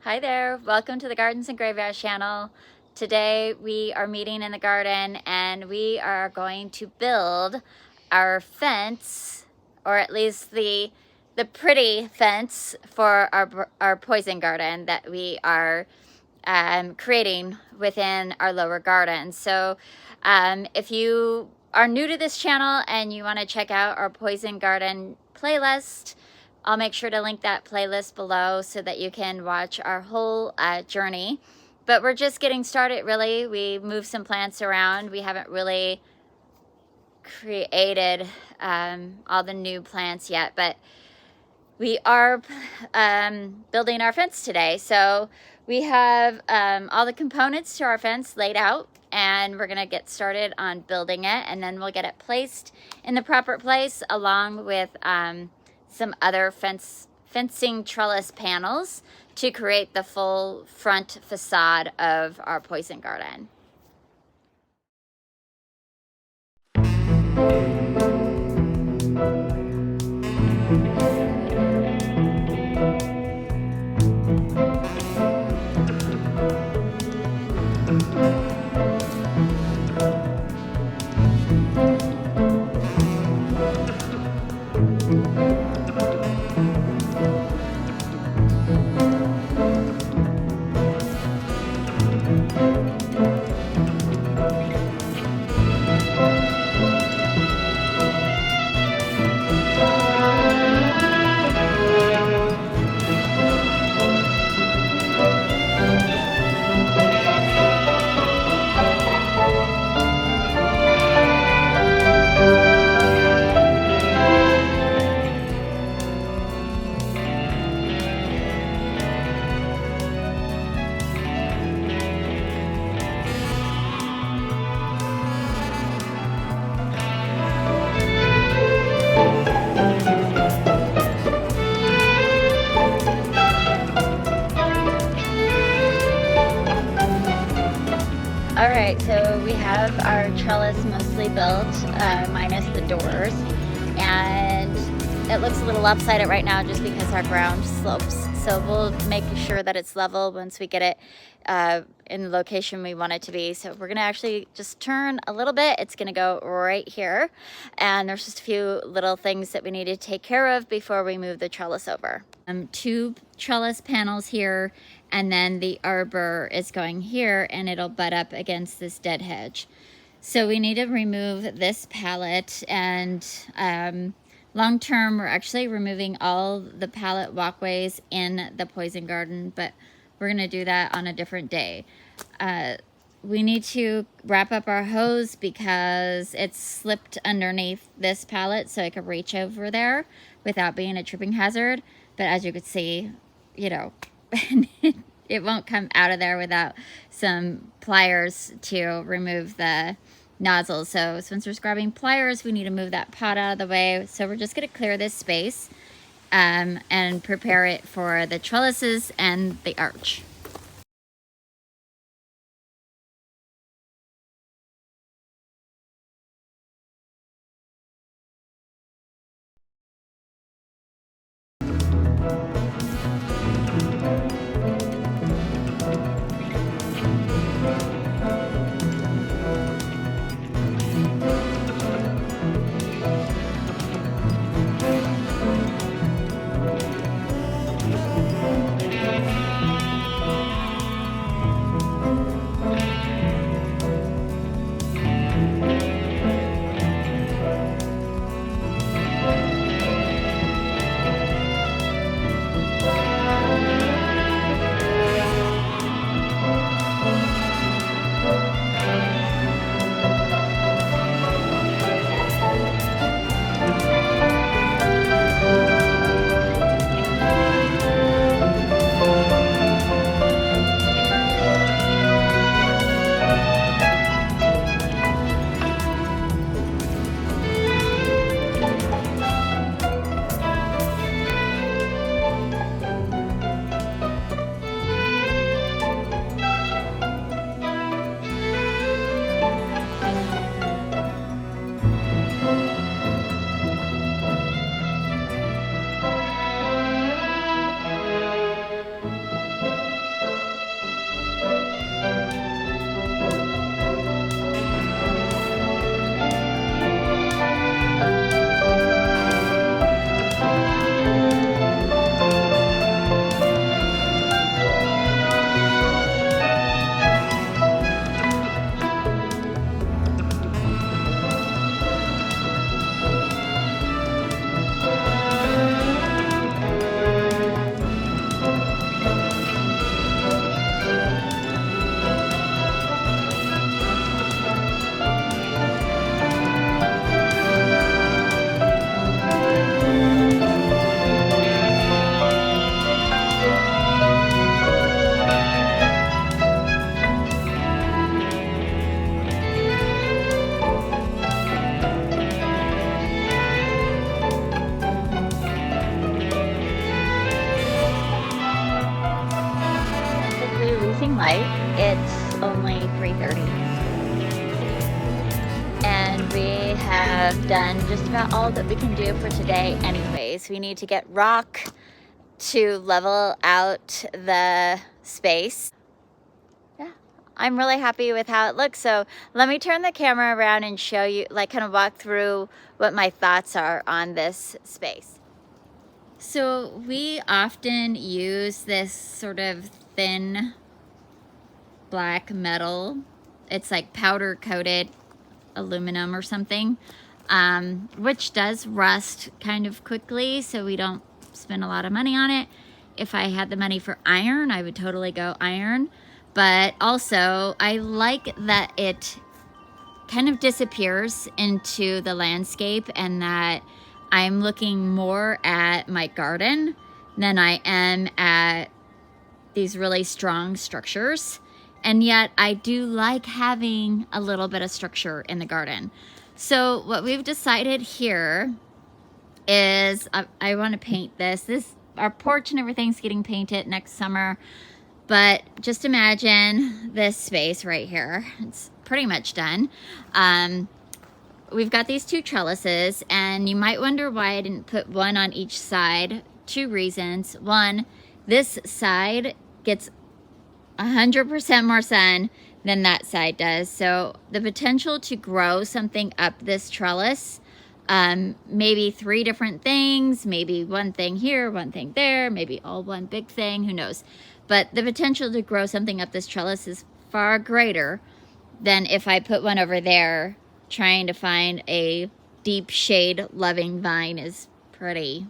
Hi there, welcome to the Gardens and Graveyard channel. Today we are meeting in the garden and we are going to build our fence, or at least the pretty fence for our poison garden that we are creating within our lower garden. So if you are new to this channel and you want to check out our poison garden playlist, I'll make sure to link that playlist below so that you can watch our whole journey. But we're just getting started, really. We moved some plants around. We haven't really created all the new plants yet, but we are building our fence today. So we have all the components to our fence laid out, and we're gonna get started on building it, and then we'll get it placed in the proper place along with some other fencing trellis panels to create the full front facade of our poison garden. All right, so we have our trellis mostly built, minus the doors, and it looks a little lopsided right now just because our ground slopes. So we'll make sure that it's level once we get it in the location we want it to be. So we're gonna actually just turn a little bit. It's gonna go right here, and there's just a few little things that we need to take care of before we move the trellis over. Two trellis panels here, and then the arbor is going here, and it'll butt up against this dead hedge. So we need to remove this pallet, and long term we're actually removing all the pallet walkways in the poison garden, but we're gonna do that on a different day. We need to wrap up our hose because it's slipped underneath this pallet, so I could reach over there without being a tripping hazard. But as you can see, you know, it won't come out of there without some pliers to remove the nozzle. So Spencer's grabbing pliers. We need to move that pot out of the way. So we're just going to clear this space and prepare it for the trellises and the arch. sunlight. It's only 3:30. And we have done just about all that we can do for today anyways. We need to get rock to level out the space. Yeah, I'm really happy with how it looks. So let me turn the camera around and show you, like kind of walk through what my thoughts are on this space. So we often use this sort of thin black metal. It's like powder coated aluminum or something, which does rust kind of quickly, so we don't spend a lot of money on it. If I had the money for iron, I would totally go iron. But also I like that it kind of disappears into the landscape, and that I'm looking more at my garden than I am at these really strong structures. And yet I do like having a little bit of structure in the garden. So what we've decided here is I want to paint this. Our porch and everything's getting painted next summer. But just imagine this space right here. It's pretty much done. We've got these two trellises, and you might wonder why I didn't put one on each side. Two reasons. One, this side gets 100% more sun than that side does. So the potential to grow something up this trellis, maybe 3 different things, maybe one thing here, one thing there, maybe all one big thing, who knows. But the potential to grow something up this trellis is far greater than if I put one over there. Trying to find a deep shade loving vine is pretty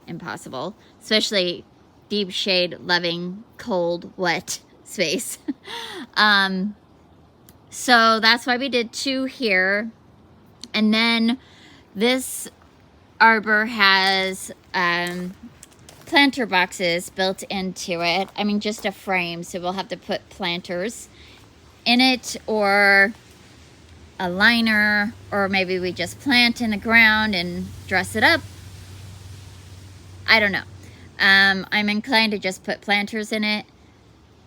impossible, especially deep shade loving cold wet space. So that's why we did 2 here. And then this arbor has planter boxes built into it. I mean, just a frame, so we'll have to put planters in it, or a liner, or maybe we just plant in the ground and dress it up. I don't know. I'm inclined to just put planters in it.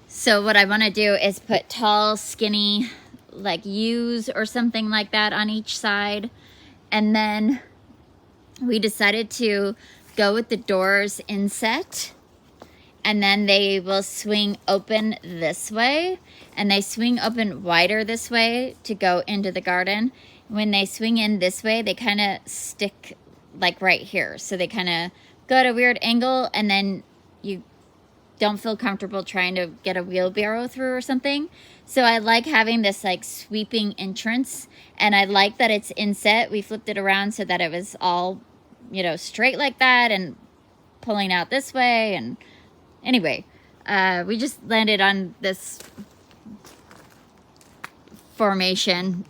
So what I want to do is put tall, skinny, like yews or something like that on each side. And then we decided to go with the doors inset. And then they will swing open this way. And they swing open wider this way to go into the garden. When they swing in this way, they kind of stick like right here. So they kind of go at a weird angle, and then you don't feel comfortable trying to get a wheelbarrow through or something. So I like having this like sweeping entrance, and I like that it's inset. We flipped it around so that it was all, you know, straight like that and pulling out this way. And anyway, we just landed on this formation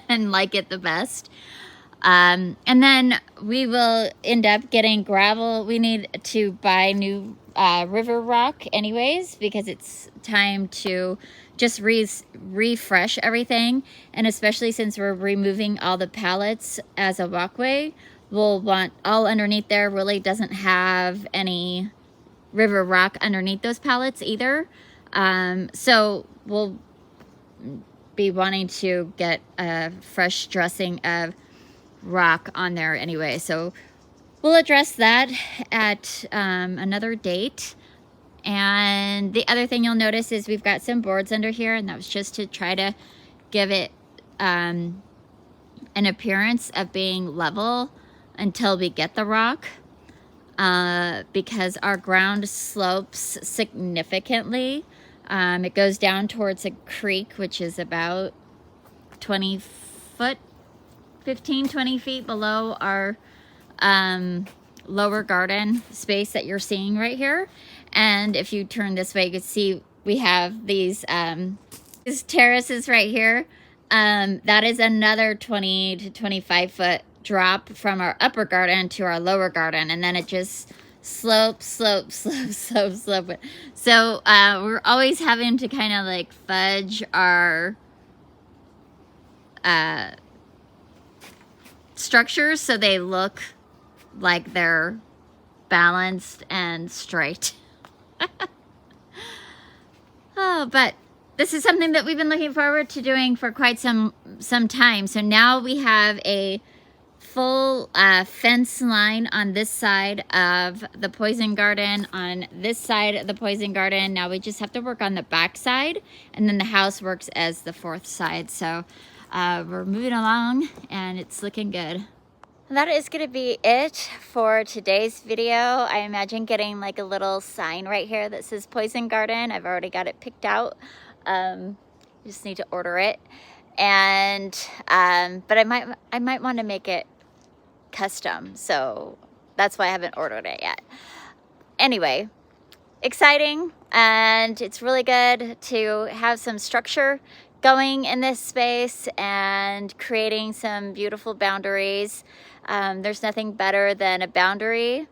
and like it the best. And then we will end up getting gravel. We need to buy new river rock anyways, because it's time to just refresh everything. And especially since we're removing all the pallets as a walkway, we'll want all underneath there really doesn't have any river rock underneath those pallets either. So we'll be wanting to get a fresh dressing of rock on there anyway. So we'll address that at another date. And the other thing you'll notice is we've got some boards under here, and that was just to try to give it an appearance of being level until we get the rock. Because our ground slopes significantly. It goes down towards a creek, which is about 20 foot, 15, 20 feet below our lower garden space that you're seeing right here. And if you turn this way, you can see we have these terraces right here. That is another 20 to 25 foot drop from our upper garden to our lower garden, and then it just slope. So we're always having to kind of like fudge our structures so they look like they're balanced and straight. Oh, but this is something that we've been looking forward to doing for quite some time. So now we have a full fence line on this side of the poison garden, on this side of the poison garden. Now we just have to work on the back side, and then the house works as the fourth side. So we're moving along and it's looking good. That is going to be it for today's video. I imagine getting like a little sign right here that says poison garden. I've already got it picked out. Just need to order it. And but I might want to make it custom, so that's why I haven't ordered it yet. Anyway, exciting, and it's really good to have some structure going in this space and creating some beautiful boundaries. There's nothing better than a boundary,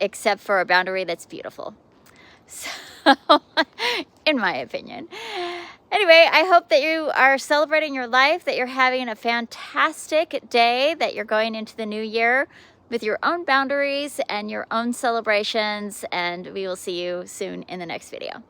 except for a boundary that's beautiful. So, in my opinion. Anyway, I hope that you are celebrating your life, that you're having a fantastic day, that you're going into the new year with your own boundaries and your own celebrations, and we will see you soon in the next video.